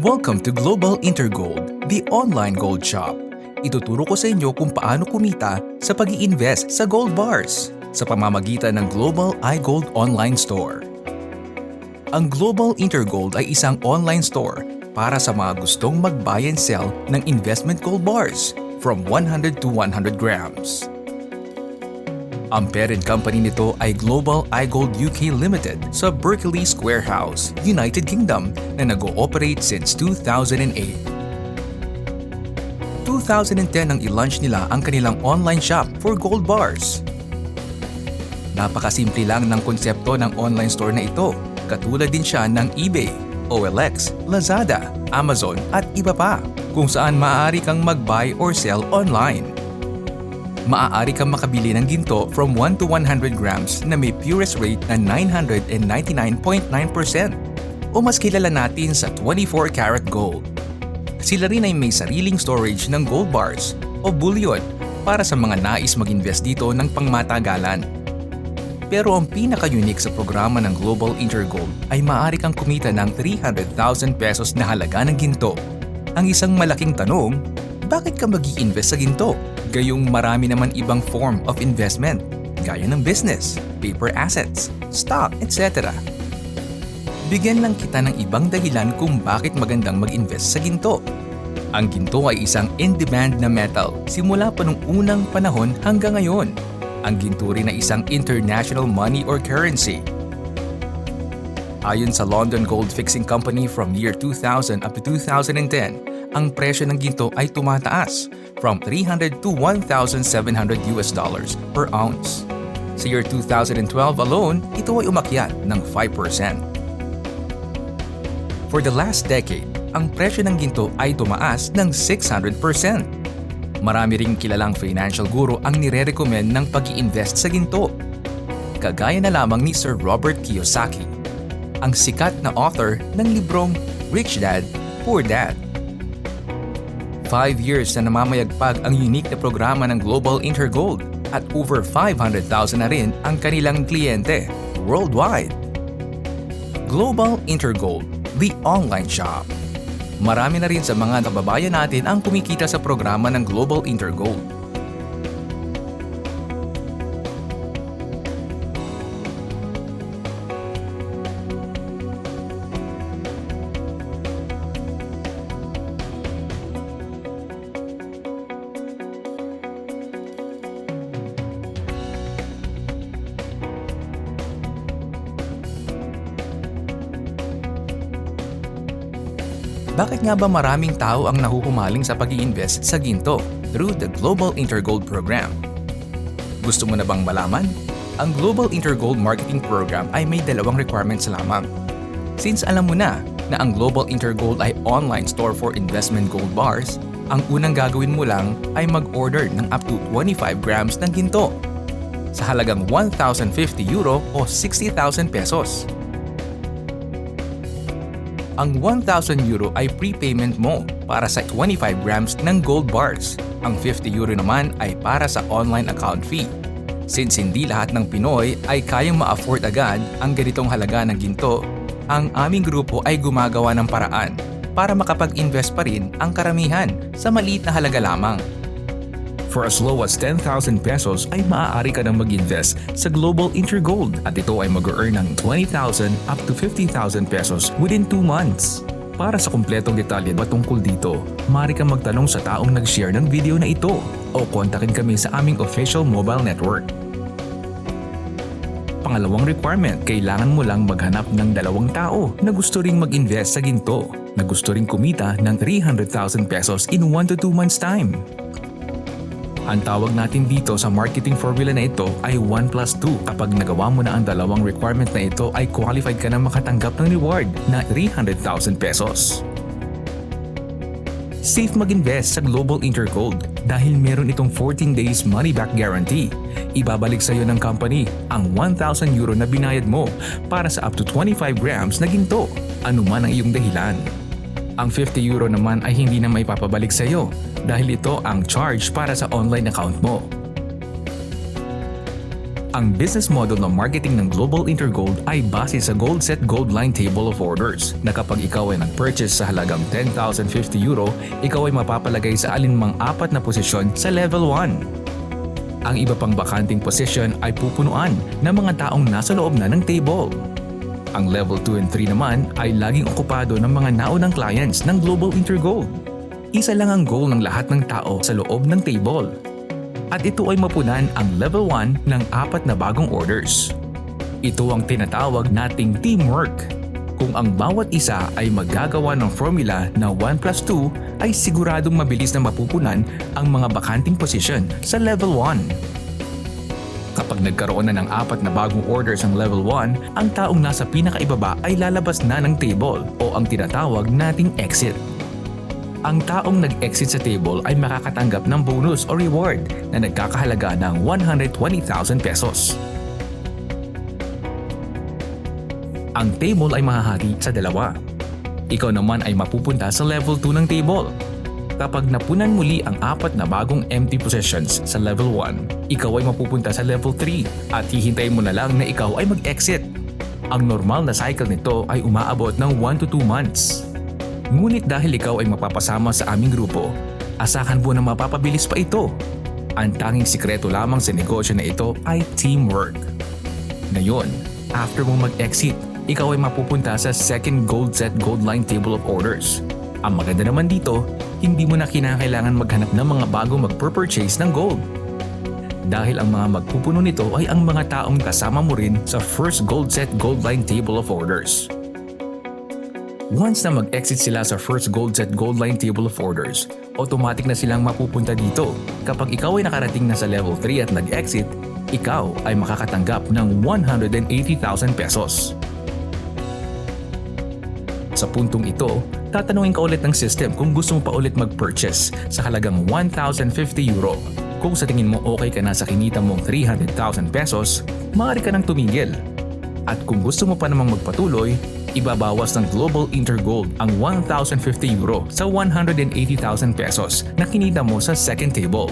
Welcome to Global Intergold, the online gold shop. Ituturo ko sa inyo kung paano kumita sa pag-i-invest sa gold bars sa pamamagitan ng Global iGold Online Store. Ang Global Intergold ay isang online store para sa mga gustong mag-buy and sell ng investment gold bars from 100 to 100 grams. Ang parent company nito ay Global iGold UK Limited sa Berkeley Square House, United Kingdom na nag-ooperate since 2008. 2010 nang i-launch nila ang kanilang online shop for gold bars. Napakasimple lang ng konsepto ng online store na ito, katulad din siya ng eBay, OLX, Lazada, Amazon at iba pa, kung saan maaari kang mag-buy or sell online. Maaari kang makabili ng ginto from 1 to 100 grams na may purest rate na 999.9% o mas kilala natin sa 24 karat gold. Sila rin ay may sariling storage ng gold bars o bullion para sa mga nais mag-invest dito ng pangmatagalan. Pero ang pinaka-unique sa programa ng Global Intergold ay maaari kang kumita ng 300,000 pesos na halaga ng ginto. Ang isang malaking tanong, bakit ka mag-i-invest sa ginto? Gayong marami naman ibang form of investment, gaya ng business, paper assets, stock, etc. Bigyan lang kita ng ibang dahilan kung bakit magandang mag-invest sa ginto. Ang ginto ay isang in-demand na metal simula pa nung unang panahon hanggang ngayon. Ang ginto rin ay isang international money or currency. Ayon sa London Gold Fixing Company from year 2000 up to 2010, ang presyo ng ginto ay tumataas from 300 to 1,700 US dollars per ounce. Sa year 2012 alone, ito ay umakyat ng 5%. For the last decade, ang presyo ng ginto ay tumaas ng 600%. Marami ring kilalang financial guru ang nire-recommend ng pag-i-invest sa ginto. Kagaya na lamang ni Sir Robert Kiyosaki, ang sikat na author ng librong Rich Dad, Poor Dad. 5 years na namamayagpag ang unique na programa ng Global Intergold at over 500,000 na rin ang kanilang kliyente worldwide. Global Intergold, the online shop. Marami na rin sa mga kababayan natin ang kumikita sa programa ng Global Intergold. Bakit nga ba maraming tao ang nahuhumaling sa pag-i-invest sa ginto through the Global Intergold Program? Gusto mo na bang malaman? Ang Global Intergold Marketing Program ay may dalawang requirements lamang. Since alam mo na ang Global Intergold ay online store for investment gold bars, ang unang gagawin mo lang ay mag-order ng up to 25 grams ng ginto sa halagang 1,050 euro o 60,000 pesos. Ang 1,000 euro ay prepayment mo para sa 25 grams ng gold bars. Ang 50 euro naman ay para sa online account fee. Since hindi lahat ng Pinoy ay kayang ma-afford agad ang ganitong halaga ng ginto, ang aming grupo ay gumagawa ng paraan para makapag-invest pa rin ang karamihan sa maliit na halaga lamang. For as low as 10,000 pesos ay maaari ka nang mag-invest sa Global Intergold at ito ay mag-earn ng 20,000 up to 50,000 pesos within 2 months. Para sa kumpletong detalye patungkol dito, maaari kang magtanong sa taong nag-share ng video na ito o kontakin kami sa aming official mobile network. Pangalawang requirement, kailangan mo lang maghanap ng 2 tao na gusto ring mag-invest sa ginto, na gusto ring kumita ng 300,000 pesos in 1 to 2 months time. Ang tawag natin dito sa marketing formula na ito ay 1+2. Kapag nagawa mo na ang 2 requirement na ito ay qualified ka na makatanggap ng reward na 300,000 pesos. Safe mag-invest sa Global Intergold dahil meron itong 14 days money-back guarantee. Ibabalik sa iyo ng company ang 1,000 euro na binayad mo para sa up to 25 grams na ginto, anuman ang iyong dahilan. Ang 50 euro naman ay hindi na maipapabalik sa iyo dahil ito ang charge para sa online account mo. Ang business model ng marketing ng Global Intergold ay base sa Gold Set Gold Line Table of Orders na kapag ikaw ay nag-purchase sa halagang 10,050 euro, ikaw ay mapapalagay sa alinmang apat na posisyon sa Level 1. Ang iba pang bakanting posisyon ay pupunuan ng mga taong nasa loob na ng table. Ang Level 2 and 3 naman ay laging okupado ng mga naunang clients ng Global Intergold. Isa lang ang goal ng lahat ng tao sa loob ng table. At ito ay mapunan ang Level 1 ng apat na bagong orders. Ito ang tinatawag nating teamwork. Kung ang bawat isa ay maggagawa ng formula na 1+2 ay siguradong mabilis na mapupunan ang mga bakanting position sa Level 1. Kapag nagkaroon na ng apat na bagong orders ang Level 1, ang taong nasa pinakaibaba ay lalabas na ng table o ang tinatawag nating exit. Ang taong nag-exit sa table ay makakatanggap ng bonus o reward na nagkakahalaga ng 120,000 pesos. Ang table ay mahahati sa dalawa. Ikaw naman ay mapupunta sa level 2 ng table. Kapag napunan muli ang apat na bagong empty positions sa level 1, ikaw ay mapupunta sa level 3 at hihintayin mo na lang na ikaw ay mag-exit. Ang normal na cycle nito ay umaabot ng 1 to 2 months. Ngunit dahil ikaw ay mapapasama sa aming grupo, asahan mo na mapapabilis pa ito. Ang tanging sikreto lamang sa negosyo na ito ay teamwork. Ngayon, after mo mag-exit, ikaw ay mapupunta sa second Gold Set Gold Line Table of Orders. Ang maganda naman dito, hindi mo na kinakailangan maghanap ng mga bago mag-purchase ng gold. Dahil ang mga magpupuno nito ay ang mga taong kasama mo rin sa first Gold Set Gold Line Table of Orders. Once na mag-exit sila sa first Gold Set Gold Line Table of Orders, automatic na silang mapupunta dito. Kapag ikaw ay nakarating na sa level 3 at nag-exit, ikaw ay makakatanggap ng 180,000 pesos. Sa puntong ito, tatanungin ka ulit ng system kung gusto mo pa ulit mag-purchase sa halagang 1,050 euro. Kung sa tingin mo okay ka na sa kinita mong 300,000 pesos, maaari ka nang tumigil. At kung gusto mo pa namang magpatuloy, ibabawas ng Global Intergold ang 1,050 euro sa 180,000 pesos na kinita mo sa second table.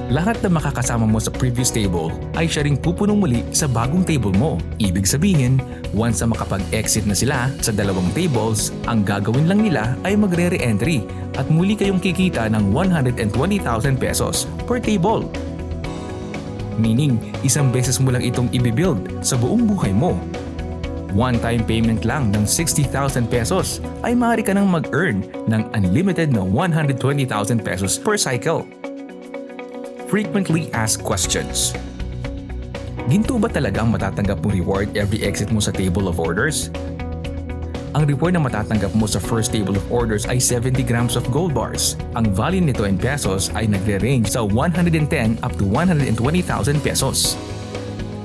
Lahat na makakasama mo sa previous table ay siya ring pupunong muli sa bagong table mo. Ibig sabihin, once na makapag-exit na sila sa dalawang tables, ang gagawin lang nila ay magre-re-entry at muli kayong kikita ng 120,000 pesos per table. Meaning, isang beses mo lang itong ibibuild sa buong buhay mo. One-time payment lang ng 60,000 pesos ay maaari ka nang mag-earn ng unlimited na 120,000 pesos per cycle. Frequently asked questions. Ginto ba talaga ang matatanggap mong reward every exit mo sa table of orders? Ang reward na matatanggap mo sa first table of orders ay 70 grams of gold bars. Ang value nito in pesos ay nagre-range sa 110 up to 120,000 pesos.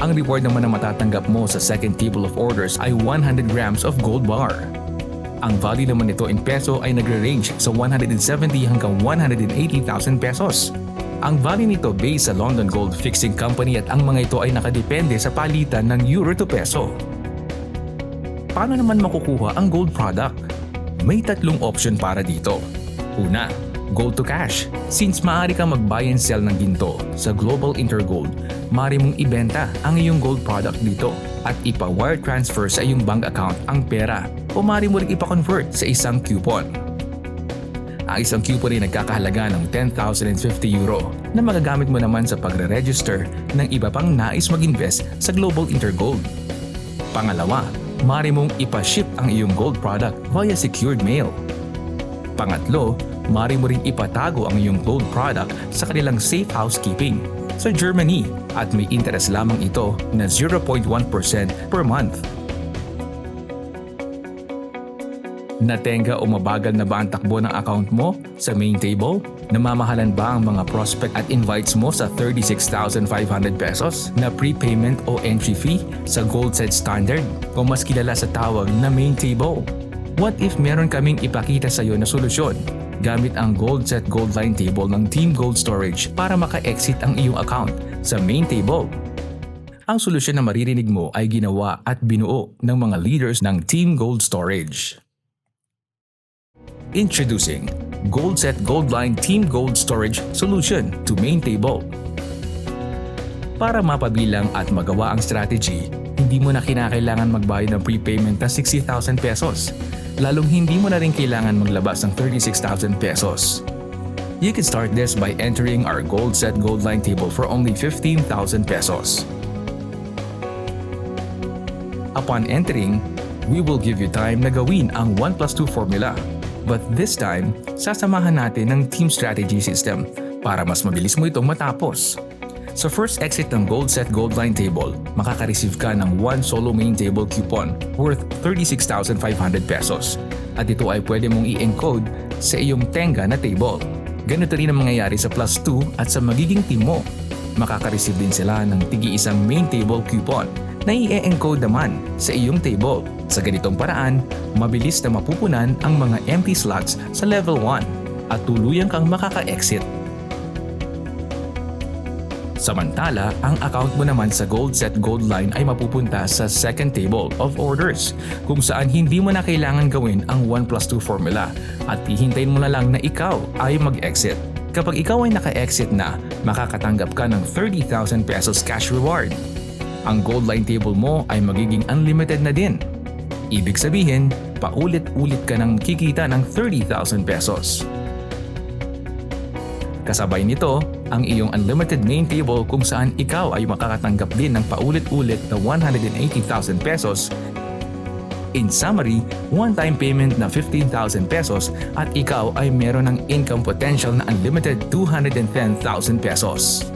Ang reward naman na matatanggap mo sa second table of orders ay 100 grams of gold bar. Ang value naman nito in peso ay nagre-range sa 170 hanggang 180,000 pesos. Ang value nito based sa London Gold Fixing Company at ang mga ito ay nakadepende sa palitan ng euro to peso. Paano naman makukuha ang gold product? May tatlong option para dito. Una, gold to cash. Since maaari kang mag-buy and sell ng ginto sa Global Intergold, maaari mong ibenta ang iyong gold product dito at ipa-wire transfer sa iyong bank account ang pera o maaari mo rin ipa-convert sa isang coupon. Ang isang coupon ay nagkakahalaga ng 10,050 euro na magagamit mo naman sa pagre-register ng iba pang nais mag-invest sa Global Intergold. Pangalawa, maaari mong ipa-ship ang iyong gold product via secured mail. Pangatlo, maaari mo ring ipatago ang iyong gold product sa kanilang safe housekeeping sa Germany at may interest lamang ito na 0.1% per month. Natenga o mabagal na ba ang takbo ng account mo sa main table? Namamahalan ba ang mga prospect at invites mo sa 36,500 pesos na prepayment o entry fee sa Gold Set Standard o mas kilala sa tawag na main table? What if meron kaming ipakita sa iyo na solusyon gamit ang Gold Set Gold Line Table ng Team Gold Storage para maka-exit ang iyong account sa main table? Ang solusyon na maririnig mo ay ginawa at binuo ng mga leaders ng Team Gold Storage. Introducing Gold Set Gold Line Team Gold Storage Solution to Main Table. Para mapabilang at magawa ang strategy, hindi mo na kinakailangan magbayad ng prepayment na 60,000 pesos. Lalong hindi mo na rin kailangan maglabas ng 36,000 pesos. You can start this by entering our Gold Set Gold Line table for only 15,000 pesos. Upon entering, we will give you time na gawin ang 1+2 formula. But this time, sasamahan natin ng team strategy system para mas mabilis mo itong matapos. Sa first exit ng Gold Set Gold Line table, makaka-receive ka ng 1 solo main table coupon worth 36,500 pesos. At ito ay pwede mong i-encode sa iyong Tenga na table. Ganito rin ang mangyayari sa +2 at sa magiging team mo. Makaka-receive din sila ng tigi-isang main table coupon na i-encode naman sa iyong table. Sa ganitong paraan, mabilis na mapupunan ang mga empty slots sa level 1 at tuluyang kang makaka-exit. Samantala, ang account mo naman sa Gold Set Gold Line ay mapupunta sa second table of orders kung saan hindi mo na kailangan gawin ang 1+2 formula at hihintayin mo na lang na ikaw ay mag-exit. Kapag ikaw ay naka-exit na, makakatanggap ka ng 30,000 pesos cash reward. Ang Gold Line table mo ay magiging unlimited na din. Ibig sabihin, paulit-ulit ka nang kikita ng 30,000 pesos. Kasabay nito, ang iyong unlimited main table kung saan ikaw ay makakatanggap din ng paulit-ulit na 180,000 pesos. In summary, one-time payment na 15,000 pesos at ikaw ay meron ng income potential na unlimited 210,000 pesos.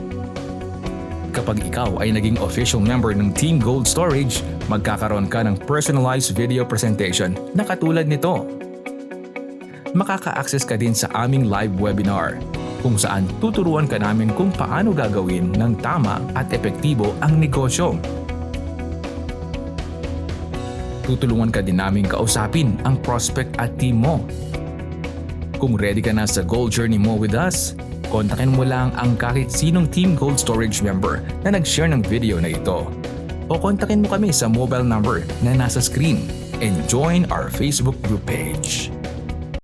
Kapag ikaw ay naging official member ng Team Gold Storage, magkakaroon ka ng personalized video presentation na katulad nito. Makaka-access ka din sa aming live webinar kung saan tuturuan ka namin kung paano gagawin ng tama at epektibo ang negosyo. Tutulungan ka din namin kausapin ang prospect at team mo. Kung ready ka na sa gold journey mo with us, kontakin mo lang ang kahit sinong Team Gold Storage member na nag-share ng video na ito. O kontakin mo kami sa mobile number na nasa screen and join our Facebook group page.